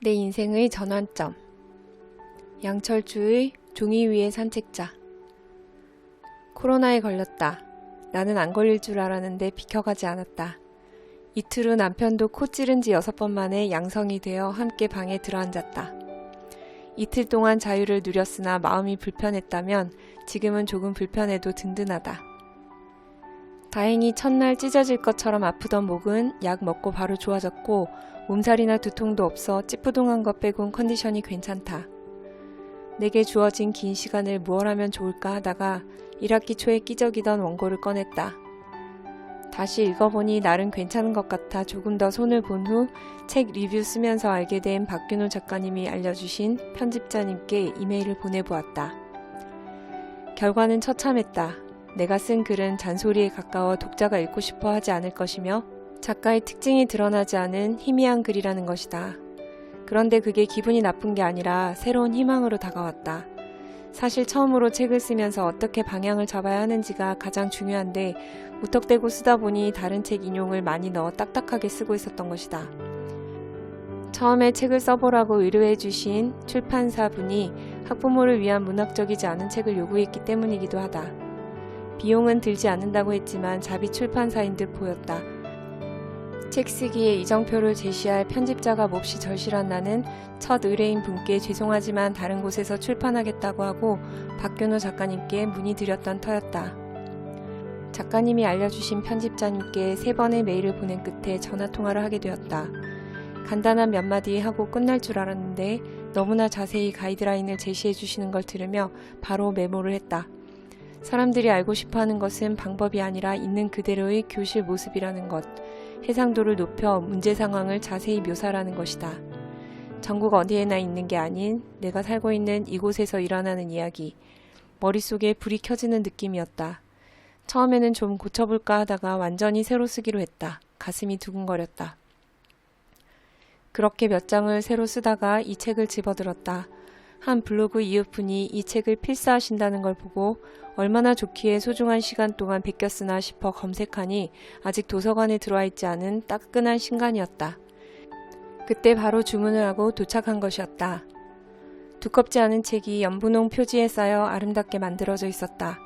내 인생의 전환점. 양철주의 종이 위의 산책자. 코로나에 걸렸다. 나는 안 걸릴 줄 알았는데 비켜가지 않았다. 이틀 후 남편도 코 찌른 지 6번 만에 양성이 되어 함께 방에 들어앉았다. 이틀 동안 자유를 누렸으나 마음이 불편했다면 지금은 조금 불편해도 든든하다. 다행히 첫날 찢어질 것처럼 아프던 목은 약 먹고 바로 좋아졌고 몸살이나 두통도 없어 찌뿌둥한 것 빼곤 컨디션이 괜찮다. 내게 주어진 긴 시간을 무얼 하면 좋을까 하다가 1학기 초에 끼적이던 원고를 꺼냈다. 다시 읽어보니 나름 괜찮은 것 같아 조금 더 손을 본 후 책 리뷰 쓰면서 알게 된 박균호 작가님이 알려주신 편집자님께 이메일을 보내보았다. 결과는 처참했다. 내가 쓴 글은 잔소리에 가까워 독자가 읽고 싶어 하지 않을 것이며 작가의 특징이 드러나지 않은 희미한 글이라는 것이다. 그런데 그게 기분이 나쁜 게 아니라 새로운 희망으로 다가왔다. 사실 처음으로 책을 쓰면서 어떻게 방향을 잡아야 하는지가 가장 중요한데 무턱대고 쓰다 보니 다른 책 인용을 많이 넣어 딱딱하게 쓰고 있었던 것이다. 처음에 책을 써보라고 의뢰해 주신 출판사분이 학부모를 위한 문학적이지 않은 책을 요구했기 때문이기도 하다. 비용은 들지 않는다고 했지만 자비 출판사인 듯 보였다. 책 쓰기에 이정표를 제시할 편집자가 몹시 절실한 나는 첫 의뢰인 분께 죄송하지만 다른 곳에서 출판하겠다고 하고 박균호 작가님께 문의드렸던 터였다. 작가님이 알려주신 편집자님께 3번의 메일을 보낸 끝에 전화통화를 하게 되었다. 간단한 몇 마디 하고 끝날 줄 알았는데 너무나 자세히 가이드라인을 제시해 주시는 걸 들으며 바로 메모를 했다. 사람들이 알고 싶어하는 것은 방법이 아니라 있는 그대로의 교실 모습이라는 것. 해상도를 높여 문제 상황을 자세히 묘사하는 것이다. 전국 어디에나 있는 게 아닌 내가 살고 있는 이곳에서 일어나는 이야기. 머릿속에 불이 켜지는 느낌이었다. 처음에는 좀 고쳐볼까 하다가 완전히 새로 쓰기로 했다. 가슴이 두근거렸다. 그렇게 몇 장을 새로 쓰다가 이 책을 집어들었다. 한 블로그 이웃분이 이 책을 필사하신다는 걸 보고 얼마나 좋기에 소중한 시간 동안 베꼈으나 싶어 검색하니 아직 도서관에 들어와 있지 않은 따끈한 신간이었다. 그때 바로 주문을 하고 도착한 것이었다. 두껍지 않은 책이 연분홍 표지에 쌓여 아름답게 만들어져 있었다.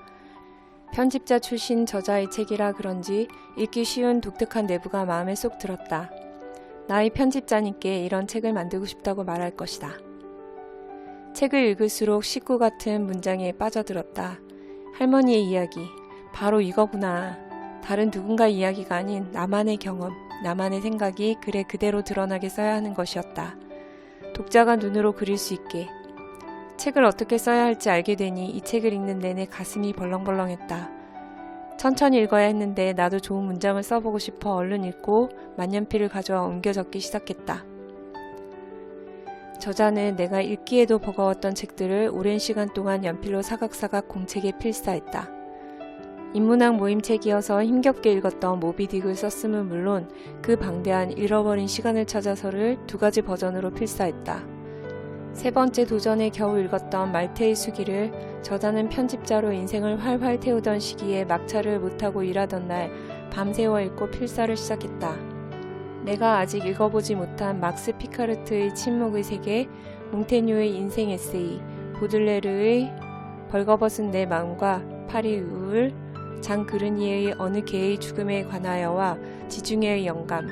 편집자 출신 저자의 책이라 그런지 읽기 쉬운 독특한 내부가 마음에 쏙 들었다. 나의 편집자님께 이런 책을 만들고 싶다고 말할 것이다. 책을 읽을수록 식구 같은 문장에 빠져들었다. 할머니의 이야기, 바로 이거구나. 다른 누군가의 이야기가 아닌 나만의 경험, 나만의 생각이 글에 그대로 드러나게 써야 하는 것이었다. 독자가 눈으로 그릴 수 있게. 책을 어떻게 써야 할지 알게 되니 이 책을 읽는 내내 가슴이 벌렁벌렁했다. 천천히 읽어야 했는데 나도 좋은 문장을 써보고 싶어 얼른 읽고 만년필을 가져와 옮겨 적기 시작했다. 저자는 내가 읽기에도 버거웠던 책들을 오랜 시간 동안 연필로 사각사각 공책에 필사했다. 인문학 모임책이어서 힘겹게 읽었던 모비딕을 썼음은 물론 그 방대한 잃어버린 시간을 찾아서를 2가지 버전으로 필사했다. 3번째 도전에 겨우 읽었던 말테의 수기를 저자는 편집자로 인생을 활활 태우던 시기에 막차를 못하고 일하던 날 밤새워 읽고 필사를 시작했다. 내가 아직 읽어보지 못한 막스 피카르트의 침묵의 세계, 몽테뉴의 인생 에세이, 보들레르의 벌거벗은 내 마음과 파리 우울, 장 그르니에의 어느 개의 죽음에 관하여와 지중해의 영감,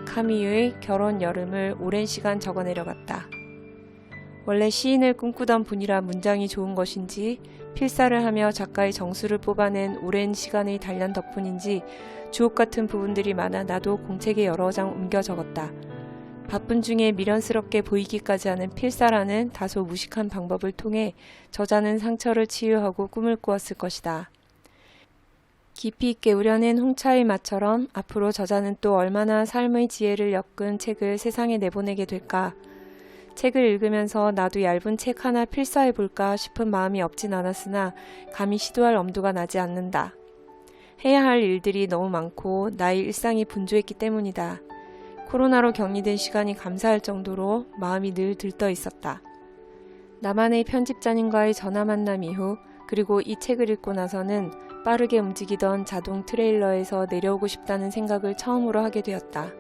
카미유의 결혼 여름을 오랜 시간 적어내려갔다. 원래 시인을 꿈꾸던 분이라 문장이 좋은 것인지 필사를 하며 작가의 정수를 뽑아낸 오랜 시간의 단련 덕분인지 주옥 같은 부분들이 많아 나도 공책에 여러 장 옮겨 적었다. 바쁜 중에 미련스럽게 보이기까지 하는 필사라는 다소 무식한 방법을 통해 저자는 상처를 치유하고 꿈을 꾸었을 것이다. 깊이 있게 우려낸 홍차의 맛처럼 앞으로 저자는 또 얼마나 삶의 지혜를 엮은 책을 세상에 내보내게 될까? 책을 읽으면서 나도 얇은 책 하나 필사해볼까 싶은 마음이 없진 않았으나 감히 시도할 엄두가 나지 않는다. 해야 할 일들이 너무 많고 나의 일상이 분주했기 때문이다. 코로나로 격리된 시간이 감사할 정도로 마음이 늘 들떠 있었다. 나만의 편집자님과의 전화 만남 이후 그리고 이 책을 읽고 나서는 빠르게 움직이던 자동 트레일러에서 내려오고 싶다는 생각을 처음으로 하게 되었다.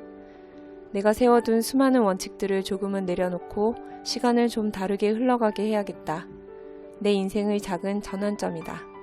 내가 세워둔 수많은 원칙들을 조금은 내려놓고 시간을 좀 다르게 흘러가게 해야겠다. 내 인생의 작은 전환점이다.